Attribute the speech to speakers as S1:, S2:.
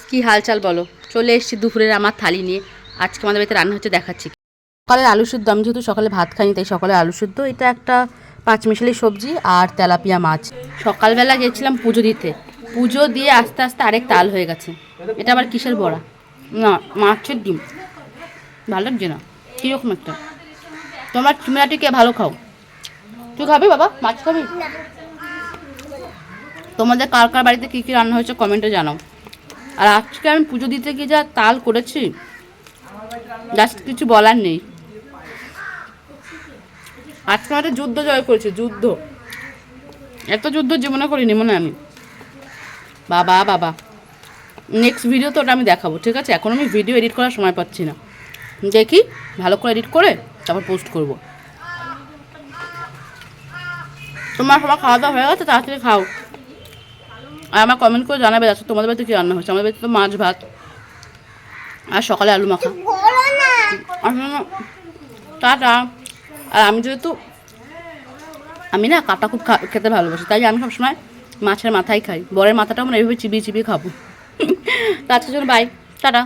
S1: কি হালচাল বলো? চলে এসেছি দুপুরের আমার থালি নিয়ে। আজকে আমাদের বাড়িতে রান্না হচ্ছে, দেখাচ্ছি। সকালে আলু সিদ্ধ, আমি যেহেতু সকালে ভাত খাইনি তাই সকালে আলু সিদ্ধ, এটা একটা পাঁচমিশালি সবজি আর তেলাপিয়া মাছ। সকালবেলা গেছিলাম পুজো দিতে, পুজো দিয়ে আস্তে আস্তে আরেক তাল হয়ে গেছে। এটা আবার কিসের বড়া? না, মাছের ডিম। ভালো লাগছে না, কীরকম একটা। তোমার চিমড়াটি কে ভালো খাও? তুই খাবি বাবা? মাছ খাবি? তোমাদের কার কার বাড়িতে কী কী রান্না হয়েছে কমেন্টে জানাও। আর আজকে আমি পুজো দিতে গিয়ে যা তাল করেছি, জাস্ট কিছু বলার নেই। আজকে আমাদের যুদ্ধ জয় করেছি, যুদ্ধ। এত যুদ্ধ জীবনে করিনি মনে আমি। বাবা বাবা, নেক্সট ভিডিও তো ওটা আমি দেখাবো, ঠিক আছে? এখন আমি ভিডিও এডিট করার সময় পাচ্ছি না, দেখি ভালো করে এডিট করে তারপর পোস্ট করব। তোমার সবার খাওয়া দাওয়া হয়ে গেছে? তাড়াতাড়ি খাও আর আমার কমেন্ট করে জানাবে আজকে তোমাদের বাড়িতে কী রান্না হয়েছে। আমাদের বাড়িতে তো মাছ ভাত আর সকালে আলু মাখা। টাটা। আর আমি যেহেতু আমি না কাটা খুব খেতে ভালোবাসি, তাই আমি সবসময় মাছের মাথাই খাই। বরের মাথাটাও মানে এইভাবে চিবিয়ে চিবিয়ে খাবো। তো আজকের জন্য বাই, টাটা।